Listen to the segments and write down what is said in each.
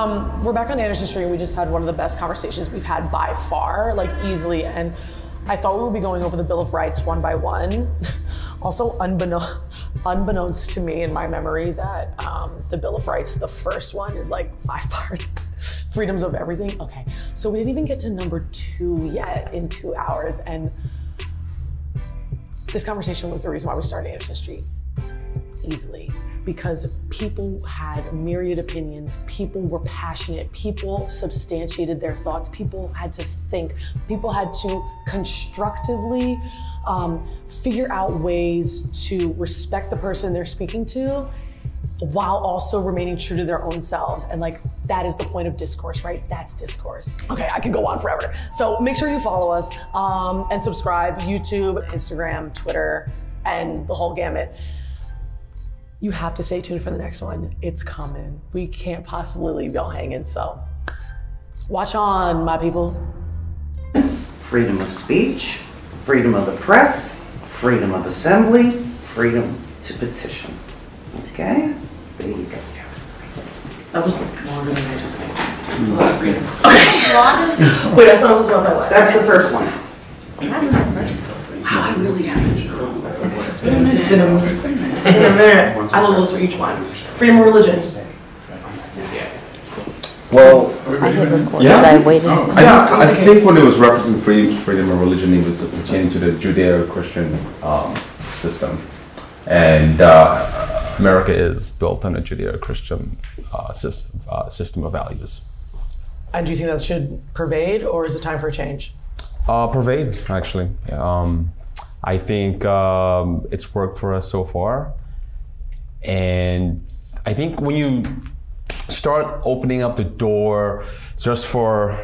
We're back on Anderson Street. We just had one of the best conversations we've had by far, like easily. And I thought we would be going over the Bill of Rights one by one. Also, unbeknownst to me in my memory that the Bill of Rights, the first one is like 5 parts. Freedoms of everything. Okay, so we didn't even get to number 2 yet in 2 hours. And this conversation was the reason why we started Anderson Street. Easily. Because people had myriad opinions, people were passionate, people substantiated their thoughts, people had to think, people had to constructively figure out ways to respect the person they're speaking to while also remaining true to their own selves. And like, that is the point of discourse, right? That's discourse. Okay, I could go on forever. So make sure you follow us and subscribe, YouTube, Instagram, Twitter, and the whole gamut. You have to stay tuned for the next one. It's coming. We can't possibly leave y'all hanging, so watch on, my people. Freedom of speech, freedom of the press, freedom of assembly, freedom to petition. Okay? There you go. That was longer than I just said. A lot of freedoms. Wait, I thought it was about my life. That's the first one. That's the first. Wow, I really haven't. It's been a minute. It's been a minute. I will those for each one. Freedom of religion. Well, I hit record. yeah. I waited. I think when it was referencing freedom of religion, it was pertaining to the Judeo-Christian system. And America is built on a Judeo-Christian system of values. And do you think that should pervade, or is it time for a change? Pervade, actually. I think it's worked for us so far. And I think when you start opening up the door just for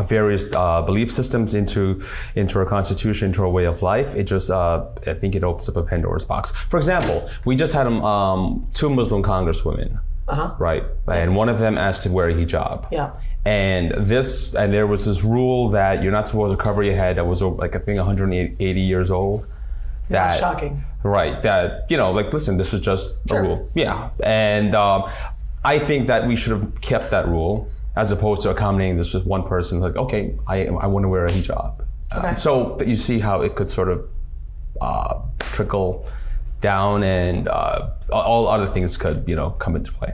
various belief systems into our constitution, into our way of life, it just, I think it opens up a Pandora's box. For example, we just had 2 Muslim congresswomen, right? And one of them asked to wear a hijab. Yeah. And there was this rule that you're not supposed to cover your head that was like, I think 180 years old. That's shocking. Right, that, you know, like, listen, this is just a rule. Yeah, and I think that we should have kept that rule as opposed to accommodating this with one person, like, okay, I want to wear a hijab. Okay. So that you see how it could sort of trickle down and all other things could, you know, come into play.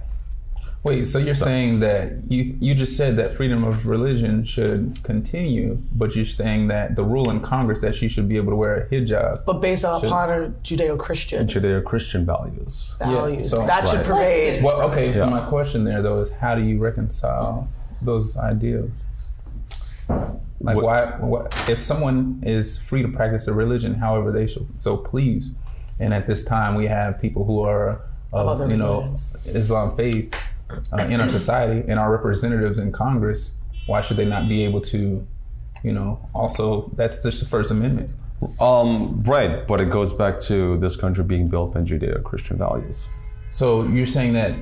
Wait, so you're saying that you just said that freedom of religion should continue, but you're saying that the rule in Congress that she should be able to wear a hijab. But based upon her Judeo-Christian values. Yeah, so that should right. pervade. Well, okay, so my question there though is, how do you reconcile those ideals? Like, why if someone is free to practice a religion however they so please, and at this time we have people who are of, you know, Islam faith in our society and our representatives in Congress, why should they not be able to, you know, also, that's just the First Amendment. Right, but it goes back to this country being built on Judeo-Christian values. So you're saying that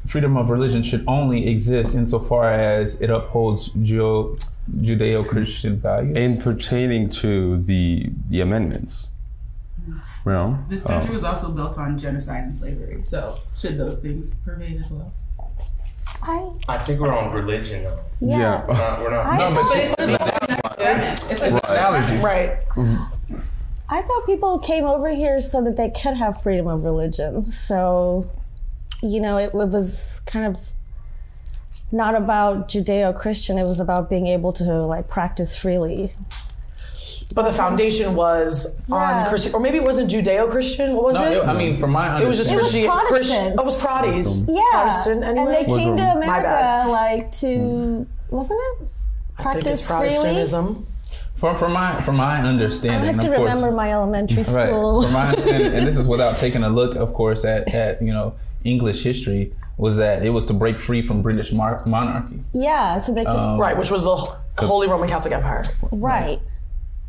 freedom of religion should only exist insofar as it upholds Judeo-Christian values? In pertaining to the amendments. You know, this country was also built on genocide and slavery, so should those things pervade as well? I think we're on religion though. Yeah. We're not. It's an analogy. Right. I thought people came over here so that they could have freedom of religion. So, you know, it was kind of not about Judeo-Christian. It was about being able to like practice freely. But the foundation was on Christian, or maybe it wasn't Judeo-Christian. What was it? I mean, from my understanding, it was just Christian. Protestants. It was Proddies. Yeah, Protestant anyway. And they came to America like to, wasn't it? I think it's Protestantism. From my understanding, I have to remember my elementary school. Right. From my understanding, and this is without taking a look, of course, at you know, English history, was that it was to break free from British monarchy. Yeah, so they could. Right, which was the Holy Roman Catholic Empire. Right.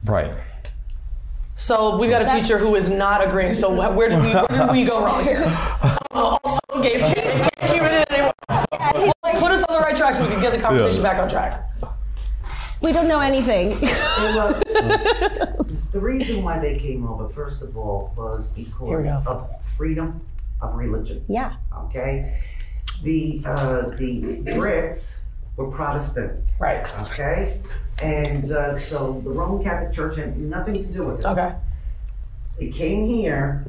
Right. So we've got a teacher who is not agreeing. So where did we go wrong here? Also, Gabe can't keep it in anymore. Put us on the right track so we can get the conversation back on track. We don't know anything. The reason why they came over, first of all, was because of freedom of religion. Yeah. Okay? the Brits were Protestant. Right. Okay? And so the Roman Catholic Church had nothing to do with it. Okay. It came here,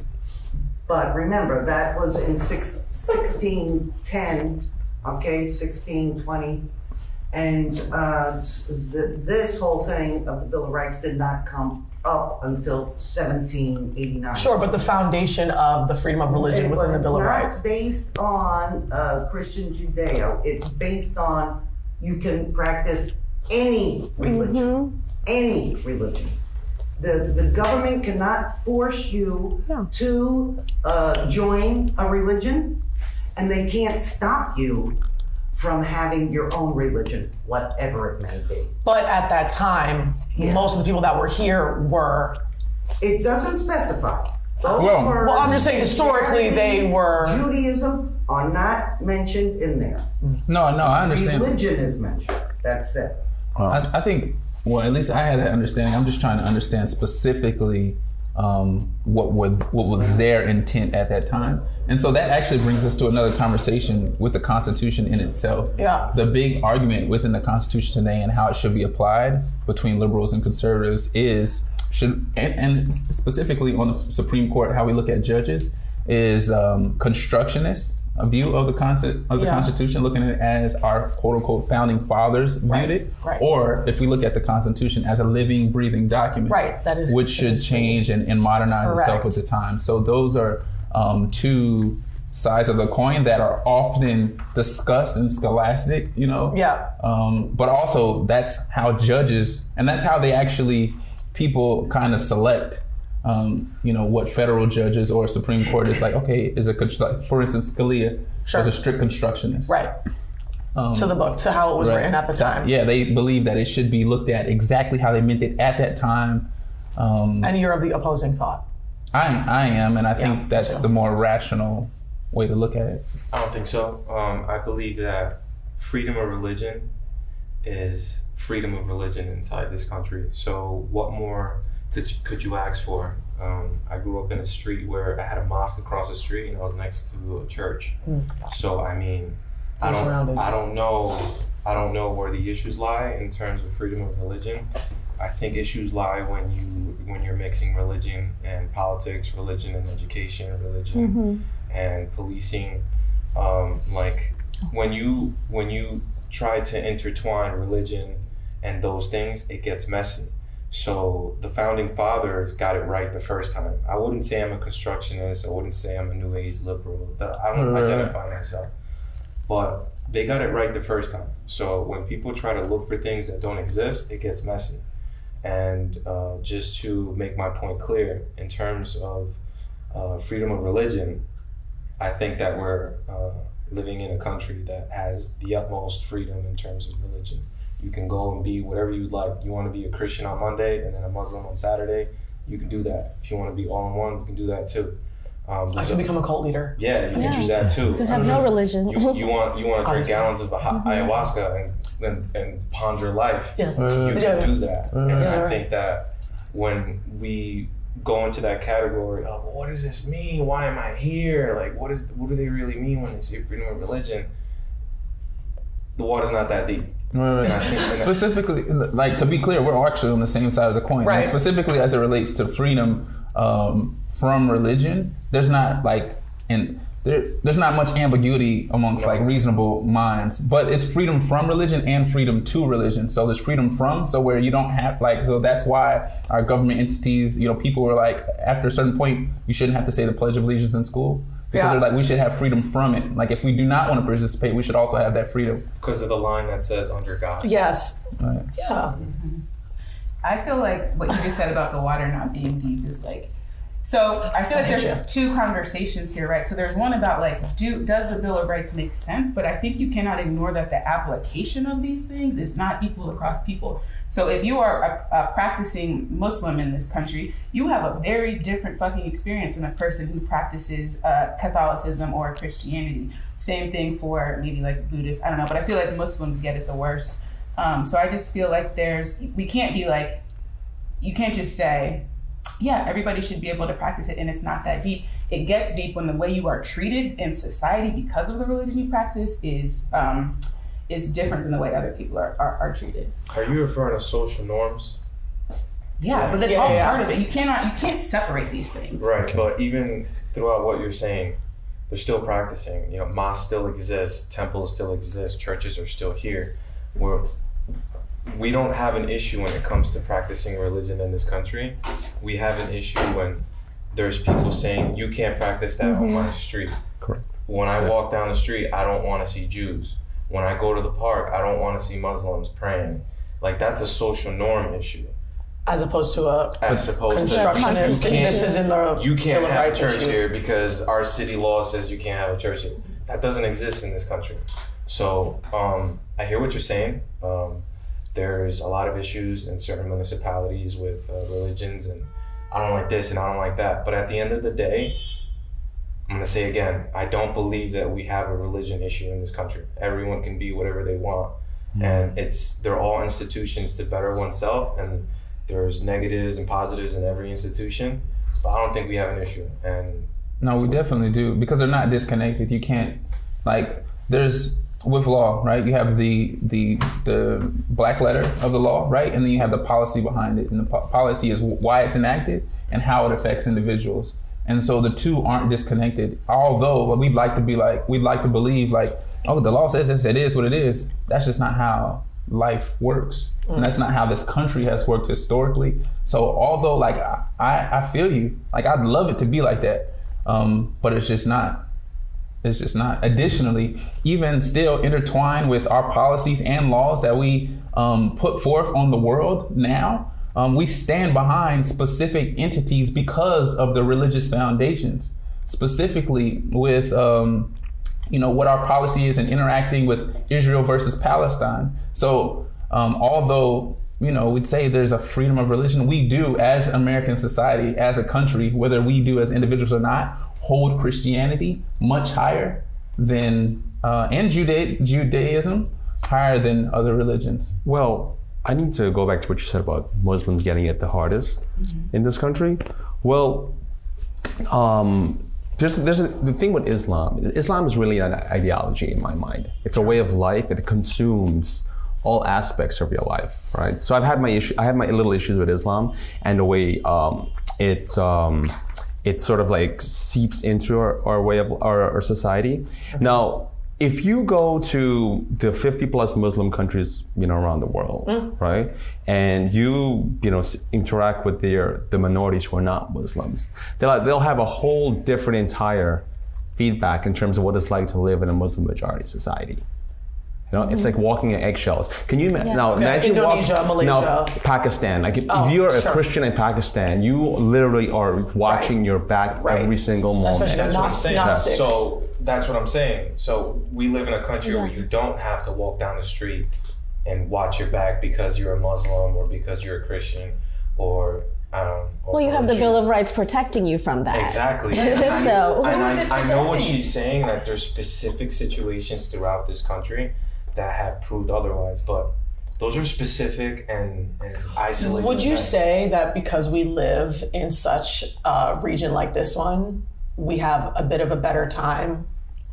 but remember, that was in 1610, okay, 1620. And this whole thing of the Bill of Rights did not come up until 1789. Sure, but the foundation of the freedom of religion within the Bill of Rights. It's not based on Christian Judeo. It's based on you can practice any religion. Any religion. The government cannot force you to join a religion, and they can't stop you from having your own religion, whatever it may be. But at that time, most of the people that were here were... It doesn't specify. Those well, I'm just saying historically they were... Judaism are not mentioned in there. No, I understand. Religion is mentioned. That's it. I think, well, at least I had that understanding. I'm just trying to understand specifically what was their intent at that time. And so that actually brings us to another conversation with the Constitution in itself. Yeah. The big argument within the Constitution today and how it should be applied between liberals and conservatives is, and specifically on the Supreme Court, how we look at judges, is constructionist, a view of the Constitution, looking at it as our quote-unquote founding fathers viewed it, or if we look at the Constitution as a living, breathing document, that is, which should change and modernize itself with the time. So those are two sides of the coin that are often discussed in scholastic, but also that's how judges, and that's how they actually, people kind of select what federal judges or Supreme Court is like, okay, is a for instance, Scalia was a strict constructionist. Right. To the book, to how it was written at the time. Yeah, they believe that it should be looked at exactly how they meant it at that time. And you're of the opposing thought. I am, and I think that's the more rational way to look at it. I don't think so. I believe that freedom of religion is freedom of religion inside this country. So what more could you ask for? I grew up in a street where I had a mosque across the street and I was next to a church. So I mean, I don't know where the issues lie in terms of freedom of religion. I think issues lie when you're mixing religion and politics, religion and education, religion and policing. Like when you try to intertwine religion and those things, it gets messy. So the founding fathers got it right the first time. I wouldn't say I'm a constructionist. I wouldn't say I'm a new age liberal. I don't identify myself. But they got it right the first time. So when people try to look for things that don't exist, it gets messy. And just to make my point clear, in terms of freedom of religion, I think that we're living in a country that has the utmost freedom in terms of religion. You can go and be whatever you'd like. You want to be a Christian on Monday and then a Muslim on Saturday, you can do that. If you want to be all in one, you can do that too. I can become a cult leader. Yeah, you can do that too. You can have no religion. You want to drink gallons of ayahuasca and ponder life. Yes. You can do that. And I think that when we go into that category of, well, what does this mean? Why am I here? Like, what do they really mean when they say freedom of religion? The water's not that deep. Right. Specifically, like, to be clear, we're actually on the same side of the coin. Right. And specifically as it relates to freedom from religion, there's not there's not much ambiguity amongst like reasonable minds, but it's freedom from religion and freedom to religion. So there's freedom from, so where you don't have so that's why our government entities, people were like, after a certain point, you shouldn't have to say the Pledge of Allegiance in school. Because they're like, we should have freedom from it. Like, if we do not want to participate, we should also have that freedom. Because of the line that says under God. Yes. Right. Yeah. I feel like what you just said about the water not being deep is like, so I feel like there's two conversations here, right? So there's one about like, does the Bill of Rights make sense? But I think you cannot ignore that the application of these things is not equal across people. So if you are a practicing Muslim in this country, you have a very different fucking experience than a person who practices Catholicism or Christianity. Same thing for maybe like Buddhists, I don't know, but I feel like Muslims get it the worst. So I just feel like we can't be like, you can't just say, yeah, everybody should be able to practice it and it's not that deep. it gets deep when the way you are treated in society because of the religion you practice is different than the way other people are treated. Are you referring to social norms? Yeah, but that's all part of it. You can't separate these things. Right, Okay. but even throughout what you're saying, they're still practicing. You know, mosques still exist, temples still exist, churches are still here. We don't have an issue when it comes to practicing religion in this country. We have an issue when there's people saying, you can't practice that on my street. Correct. When I walk down the street, I don't want to see Jews. When I go to the park, I don't want to see Muslims praying. Like, that's a social norm issue. As opposed to a constructionist. This is in the you can't Bill of have a Rights church issue. here because our city law says you can't have a church here. That doesn't exist in this country. So I hear what you're saying. There's a lot of issues in certain municipalities with religions, and I don't like this and I don't like that. But at the end of the day, I'm gonna say again, I don't believe that we have a religion issue in this country. Everyone can be whatever they want, and they're all institutions to better oneself, and there's negatives and positives in every institution, but I don't think we have an issue. And no, we definitely do, because they're not disconnected. You can't, like, there's, with law, right? You have the black letter of the law, right? And then you have the policy behind it. And the policy is why it's enacted and how it affects individuals. And so the two aren't disconnected. Although we'd like to believe like, oh, the law says this, it is what it is. That's just not how life works. And that's not how this country has worked historically. So although like I feel you, like I'd love it to be like that, but it's just not. It's just not. Additionally, even still intertwined with our policies and laws that we put forth on the world now, we stand behind specific entities because of the religious foundations, specifically with what our policy is in interacting with Israel versus Palestine. So although, we'd say there's a freedom of religion, we do as American society, as a country, whether we do as individuals or not, hold Christianity much higher than, and Judaism higher than other religions. Well, I need to go back to what you said about Muslims getting it the hardest in this country. Well, the thing with Islam. Islam is really an ideology in my mind. It's a way of life. It consumes all aspects of your life, right? So I have my little issues with Islam and the way it sort of like seeps into our way of our society. Now, if you go to the 50 plus Muslim countries, around the world, right? And you interact with the minorities who are not Muslims, they'll have a whole different entire feedback in terms of what it's like to live in a Muslim majority society. It's like walking in eggshells. Can you imagine Indonesia, Malaysia, Pakistan? Like if you're a Christian in Pakistan, you literally are watching your back every single moment. Especially that's what I'm saying. Gnostic. So that's what I'm saying. So we live in a country where you don't have to walk down the street and watch your back because you're a Muslim or because you're a Christian or well, you have the Bill of Rights protecting you from that. Exactly. So I know what she's saying, that there's specific situations throughout this country that have proved otherwise, but those are specific and isolated. Would you events. say that because we live in such a region like this one, we have a bit of a better time?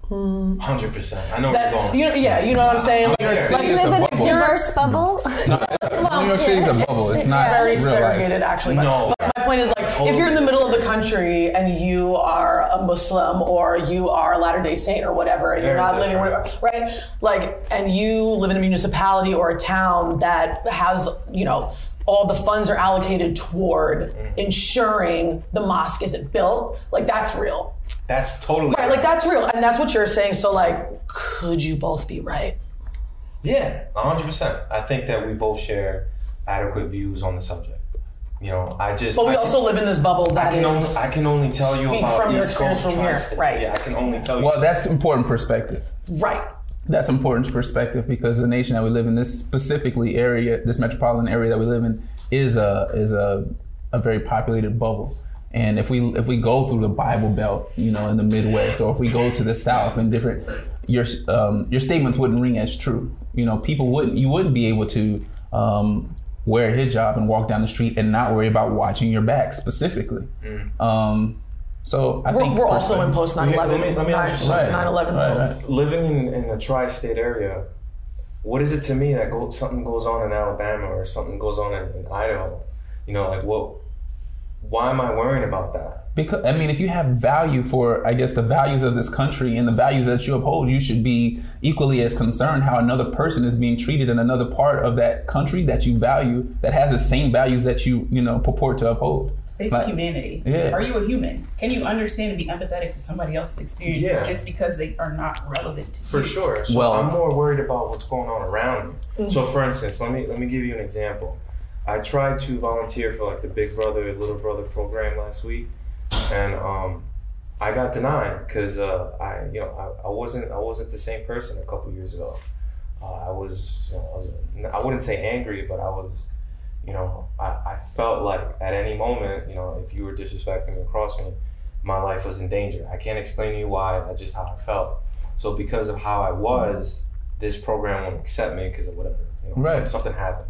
100%. I know where you're going. You know what I'm saying? like live in a diverse bubble. New York City's a bubble. It's not very real segregated, life. actually. No. But my point is, like, if you're in the middle of the country and you are a Muslim or you are a Latter-day Saint or whatever, and you're not living right, like, and you live in a municipality or a town that has, all the funds are allocated toward ensuring the mosque isn't built, like, that's real. That's totally right. Like, that's real, and that's what you're saying. So, like, could you both be right? Yeah, 100%. I think that we both share adequate views on the subject. But we also live in this bubble that I can only tell you about from your East experience Coast from here, Tri-State. right? Yeah, I can only tell you. Well, that's important perspective. Right. That's important perspective because the nation that we live in, this specifically area, this metropolitan area that we live in, is a very populated bubble. And if we go through the Bible Belt, in the Midwest, or if we go to the South and different, your statements wouldn't ring as true. You wouldn't be able to wear a hijab and walk down the street and not worry about watching your back specifically. So I think we're also in post 9/11. Let me ask you something. 9/11. Right. Living in the tri-state area, what is it to me that something goes on in Alabama or something goes on in Idaho? You know, like why am I worrying about that? Because, I mean, if you have value for, I guess, the values of this country and the values that you uphold, you should be equally as concerned how another person is being treated in another part of that country that you value, that has the same values that you purport to uphold. It's basic humanity. Yeah. Are you a human? Can you understand and be empathetic to somebody else's experiences just because they are not relevant to you? For sure. So I'm more worried about what's going on around me. So for instance, let me give you an example. I tried to volunteer for like the Big Brother, Little Brother program last week. And I got denied because I wasn't the same person a couple years ago. I wouldn't say angry, but I was, I felt like at any moment, if you were disrespecting me across me, my life was in danger. I can't explain to you why. That's just how I felt. So because of how I was, this program won't accept me because of whatever. Something happened.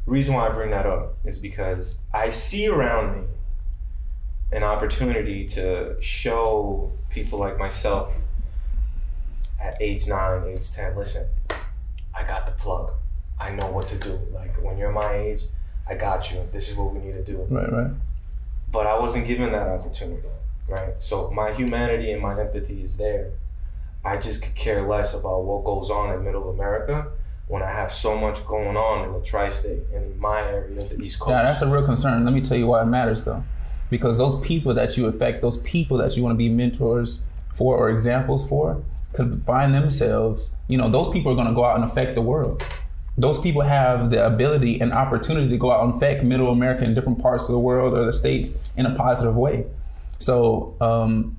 The reason why I bring that up is because I see around me an opportunity to show people like myself at age 9, age 10, listen, I got the plug. I know what to do. Like when you're my age, I got you. This is what we need to do. Right. But I wasn't given that opportunity, right? So my humanity and my empathy is there. I just could care less about what goes on in middle America when I have so much going on in the tri-state, in my area, the East Coast. Yeah, that's a real concern. Let me tell you why it matters though. Because those people that you affect, those people that you want to be mentors for or examples for, could find themselves, those people are going to go out and affect the world. Those people have the ability and opportunity to go out and affect middle America in different parts of the world or the states in a positive way. So,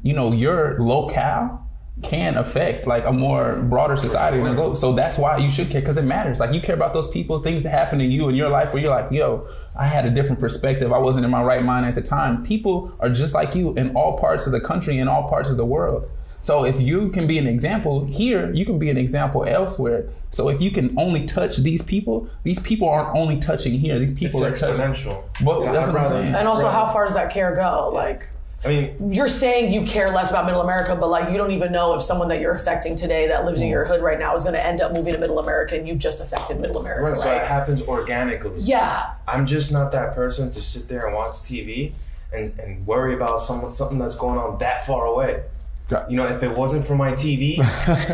your locale can affect like a more broader society than globe. So that's why you should care, because it matters. Like you care about those people, things that happen in you in your life where you're like, yo, I had a different perspective. I wasn't in my right mind at the time. People are just like you in all parts of the country, in all parts of the world. So if you can be an example here, you can be an example elsewhere. So if you can only touch these people aren't only touching here. These people it's are exponential. Well, that's what I'm saying. And also, how far does that care go? Like, I mean, you're saying you care less about middle America, but like you don't even know if someone that you're affecting today that lives in your hood right now is going to end up moving to middle America, and you've just affected middle America, right? So it happens organically. Yeah. I'm just not that person to sit there and watch TV and worry about something that's going on that far away. If it wasn't for my TV,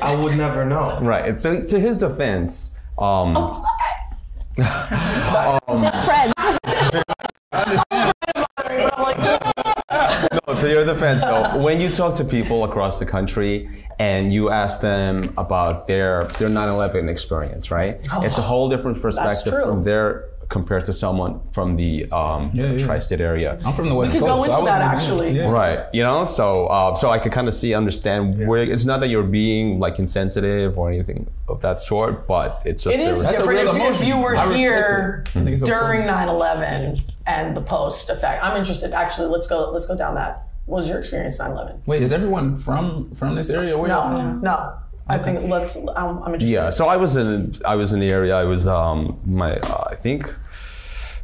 I would never know. Right. So to his defense, to your defense, though, when you talk to people across the country and you ask them about their 9/11 experience, right? It's a whole different perspective from their compared to someone from the tri-state area. I'm from the West Coast. We could go into that actually. Right. So I could kind of understand where it's not that you're being like insensitive or anything of that sort, but it's just... It is different if you were here during 9/11 and the post effect. I'm interested. Actually, let's go down that. What was your experience 9/11? Wait, is everyone from this area? Where No. I think I'm interested. Yeah, so I was in the area. I was I think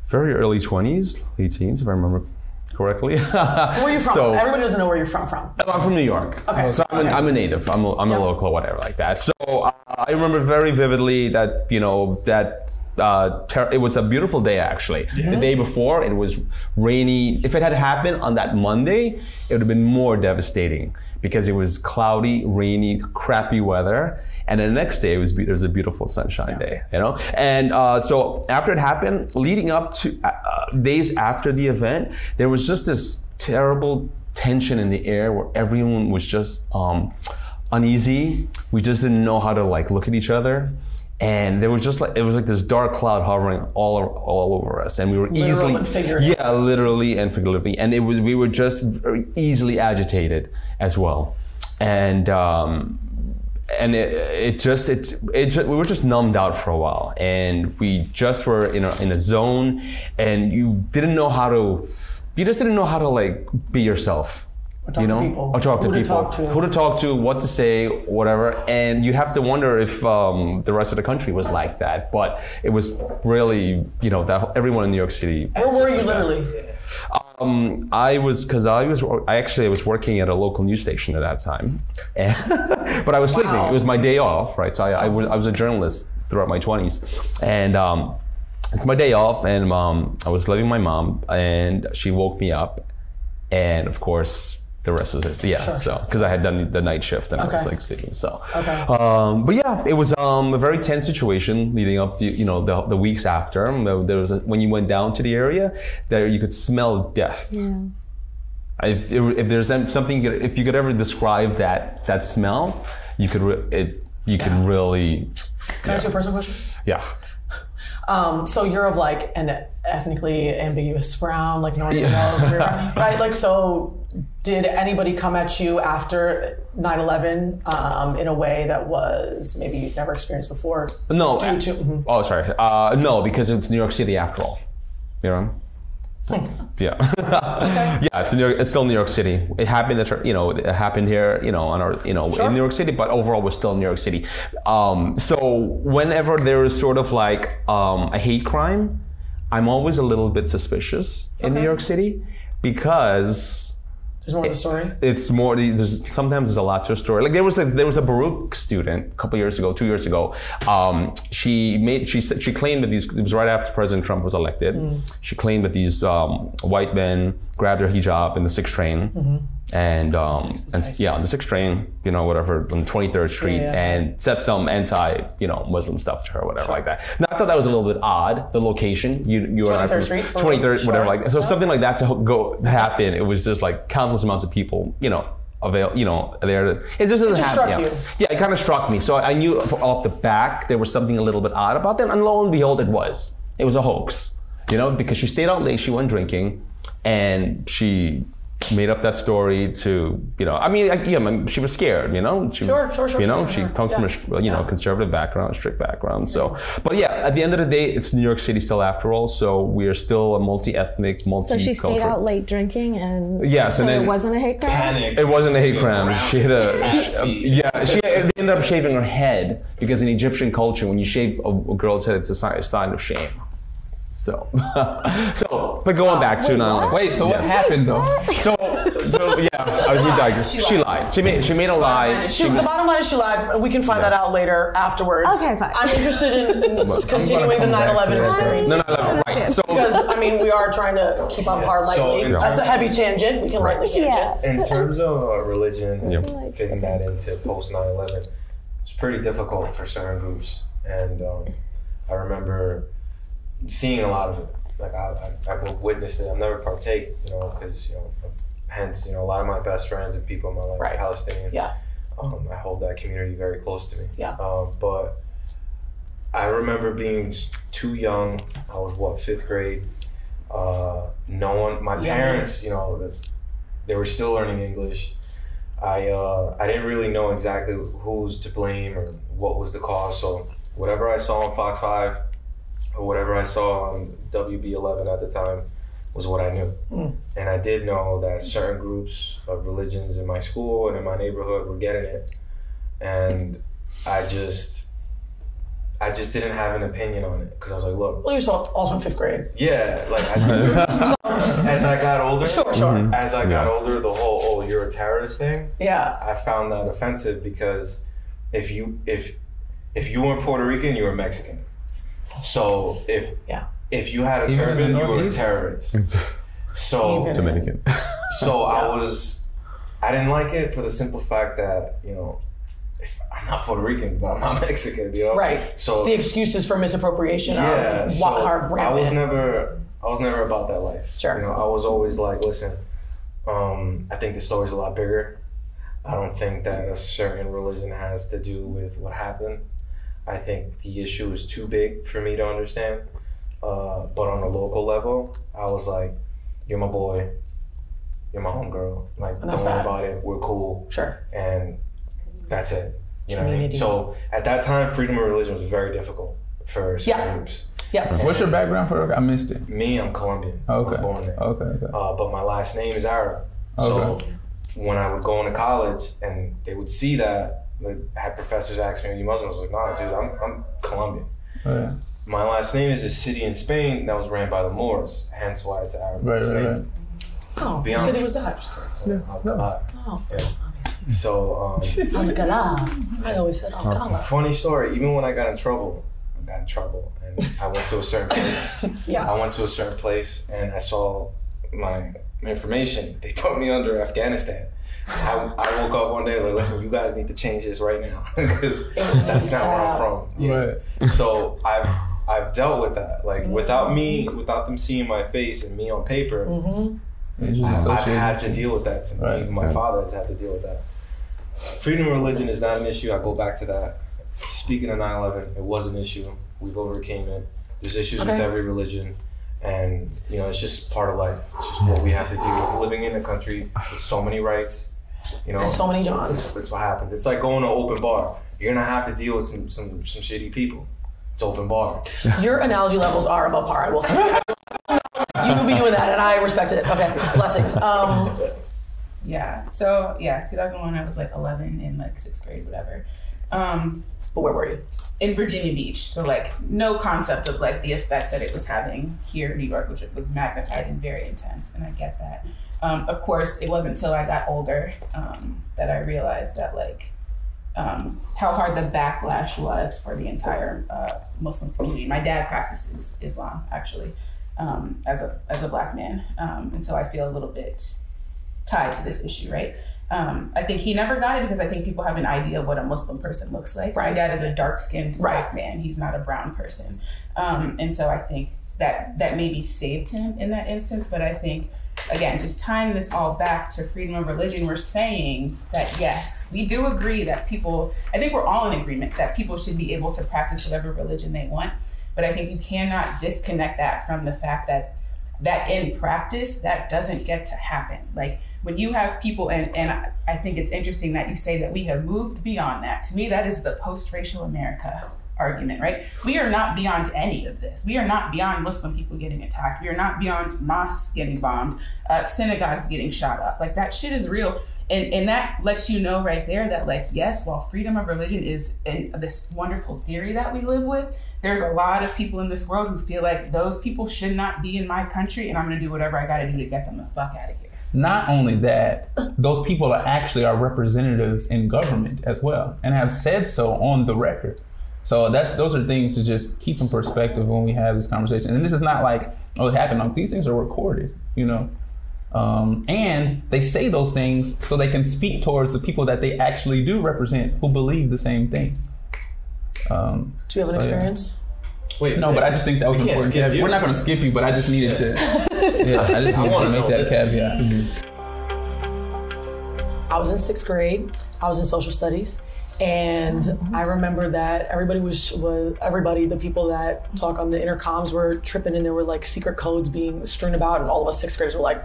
very early 20s, late teens, if I remember correctly. Where are you from? So, everybody doesn't know where you're from. I'm from New York. Okay. So I'm a native. I'm a local, whatever, like that. So I remember very vividly that it was a beautiful day actually. The day before it was rainy. If it had happened on that Monday, it would have been more devastating because it was cloudy, rainy, crappy weather. And then the next day it was a beautiful sunshine day, And so after it happened, leading up to days after the event, there was just this terrible tension in the air where everyone was just uneasy. We just didn't know how to look at each other. And there was just it was like this dark cloud hovering all over us, and we were literal and figurative. Yeah, literally and figuratively, and we were just very easily agitated as well, and we were just numbed out for a while, and we just were in a zone, and you just didn't know how to be yourself. Or talk to people. Who to talk to, what to say, whatever. And you have to wonder if the rest of the country was like that. But it was really, that everyone in New York City. Where were you literally? I was working at a local news station at that time, and, but I was sleeping. It was my day off, right? So I was a journalist throughout my 20s, and it's my day off, and I was living with my mom, and she woke me up, and of course the rest is history. Yeah, so because I had done the night shift and I was like sleeping. So, but yeah, it was a very tense situation leading up to the weeks after. There was when you went down to the area, there you could smell death. Yeah. If there's something, if you could ever describe that smell, you could really. Can I ask you a personal question? Yeah. So you're of like an ethnically ambiguous brown, like nobody knows, right? Like, so did anybody come at you after 9/11 in a way that was maybe you'd never experienced before? No. Oh, sorry. No, because it's New York City after all. You know. Yeah. Yeah, it's still New York City. It happened it happened here, in New York City, but overall we're still in New York City. So whenever there is sort of like a hate crime, I'm always a little bit suspicious in New York City because there's more to the story. It's more. Sometimes there's a lot to a story. Like there was a Baruch student a couple years ago, 2 years ago. She claimed that it was right after President Trump was elected. She claimed that these white men grabbed her hijab in the 6th train, and on the 6th train, whatever, on 23rd Street, and said some Muslim stuff to her, whatever like that. Now I thought that was a little bit odd. The location, you 23rd Street, 23rd, whatever like that. So something like that to happen, it was just like countless amounts of people, there. It just doesn't happen. Struck you. Yeah, it kind of struck me. So I knew off the back there was something a little bit odd about them, and lo and behold, it was a hoax. Because she stayed out late, she went drinking, and she made up that story to, she was scared, She comes from a conservative background, strict background. So, but yeah, at the end of the day, it's New York City still after all. So we are still a multi-ethnic, multicultural. So she stayed out late drinking and yes, so and then it wasn't a hate crime? Panic. It wasn't a hate crime. She had she ended up shaving her head because in Egyptian culture, when you shave a girl's head, it's a sign of shame. So, but going back to now. Wait, so what happened though? So yeah, she lied. She made a lie. The bottom line is she lied. We can find that out later afterwards. Okay, fine. I'm interested in continuing the 9/11 experience. No, right. So because we are trying to keep on par lightly. That's a heavy tangent. We can lightly tangent. In terms of religion, fitting that into post 9/11, it's pretty difficult for certain groups, and I remember seeing a lot of it. Like I witnessed it. I've never partake, because hence a lot of my best friends and people in my life are Palestinian. Yeah. I hold that community very close to me. Yeah. But I remember being too young. I was 5th grade. My parents, they were still learning English. I didn't really know exactly who's to blame or what was the cause. So whatever I saw on Fox 5. Or whatever I saw on WB11 at the time was what I knew. And I did know that certain groups of religions in my school and in my neighborhood were getting it. And I just didn't have an opinion on it because I was like, look. Well, you saw also in 5th grade. Yeah, like as I got older, as I got older, the whole you're a terrorist thing. Yeah, I found that offensive because if you weren't Puerto Rican, you were Mexican. So if you had a turban, you were a terrorist. So Dominican. So I didn't like it for the simple fact that I'm not Puerto Rican, but I'm not Mexican. Right. So the excuses for misappropriation are I was never about that life. Sure. I was always like, listen, I think the story's a lot bigger. I don't think that a certain religion has to do with what happened. I think the issue is too big for me to understand. But on a local level, I was like, you're my boy, you're my homegirl. Like, don't worry about it, we're cool. Sure. And that's it. You know what I mean? So at that time, freedom of religion was very difficult for certain groups. Yes. What's your background for? I missed it. Me, I'm Colombian. Okay. I was born there. Okay. But my last name is Arab. So when I would go into college and they would see that, I had professors ask me, are you Muslim? I was like, nah, dude, I'm Colombian. Oh, yeah. My last name is a city in Spain that was ran by the Moors, hence why it's Arab name. Oh, beyond. you said it was that. Just curious. Alcala. Oh, Yeah. So, Alcala. I always said Alcala. funny story. Even when I got in trouble, and I went to a certain place. Yeah. I went to a certain place, and I saw my information. They put me under Afghanistan. I woke up one day, I was like, listen, you guys need to change this right now, because that's not where I'm from. Yeah. Right. So I've dealt with that. Like, without them seeing my face and me on paper, I've had to deal with that. Since even my father has had to deal with that. Freedom of religion is not an issue. I go back to that. Speaking of 9/11, it was an issue. We've overcame it. There's issues with every religion. And, you know, it's just part of life. It's just what we have to deal with. Living in a country with so many rights, you know. And so many Johns. That's what happened. It's like going to an open bar. You're gonna have to deal with some shitty people. It's open bar. Your analogy levels are above par, I will say. You will be doing that, and I respect it. Okay, blessings. Yeah. So yeah, 2001. I was like 11 in like 6th grade, whatever. But where were you? In Virginia Beach. So like no concept of like the effect that it was having here in New York, which was magnified and very intense. And I get that. Of course, it wasn't until I got older that I realized that like how hard the backlash was for the entire Muslim community. My dad practices Islam actually as a Black man, and so I feel a little bit tied to this issue, right? I think he never got it because I think people have an idea of what a Muslim person looks like. My dad is a dark-skinned Black man. He's not a brown person. And so I think that maybe saved him in that instance. But I think, again, just tying this all back to freedom of religion, we're saying that, yes, we do agree that people, I think we're all in agreement that people should be able to practice whatever religion they want. But I think you cannot disconnect that from the fact that in practice, that doesn't get to happen. Like, when you have people, and I think it's interesting that you say that we have moved beyond that. To me, that is the post-racial America argument, right? We are not beyond any of this. We are not beyond Muslim people getting attacked. We are not beyond mosques getting bombed, synagogues getting shot up. Like, that shit is real. And that lets you know right there that, like, yes, while freedom of religion is this wonderful theory that we live with, there's a lot of people in this world who feel like those people should not be in my country, and I'm gonna do whatever I gotta do to get them the fuck out of here. Not only that, those people are actually our representatives in government as well, and have said so on the record. So those are things to just keep in perspective when we have this conversation. And this is not like, oh, it happened. Like, these things are recorded, you know. And they say those things so they can speak towards the people that they actually do represent, who believe the same thing. Do you have an experience? Wait, no, but I just think that was important. We're not going to skip you, but I just needed to. I just needed to make that caveat. I was in 6th grade. I was in social studies, and I remember that the people that talk on the intercoms were tripping, and there were like secret codes being strewn about, and all of us 6th graders were like,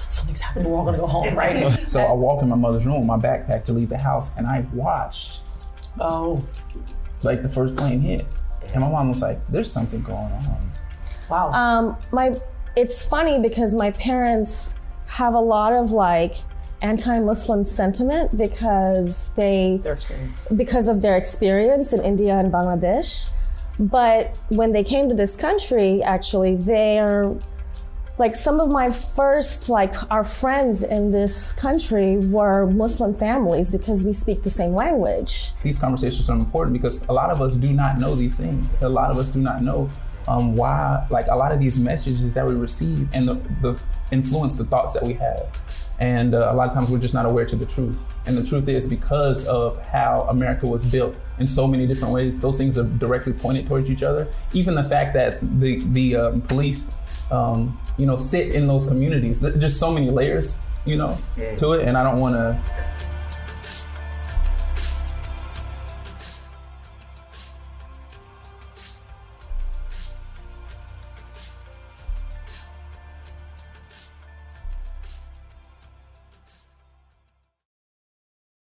something's happening, we're all gonna go home, right? So I walked in my mother's room with my backpack to leave the house, and I watched like the first plane hit. And my mom was like, there's something going on. Wow. It's funny because my parents have a lot of like anti-Muslim sentiment because of their experience in India and Bangladesh. But when they came to this country, actually, they're like some of my first, like our friends in this country were Muslim families because we speak the same language. These conversations are important because a lot of us do not know these things. A lot of us do not know why, like a lot of these messages that we receive and the influence, the thoughts that we have. And a lot of times we're just not aware to the truth. And the truth is because of how America was built in so many different ways, those things are directly pointed towards each other. Even the fact that the police, sit in those communities, just so many layers, to it. And I don't want to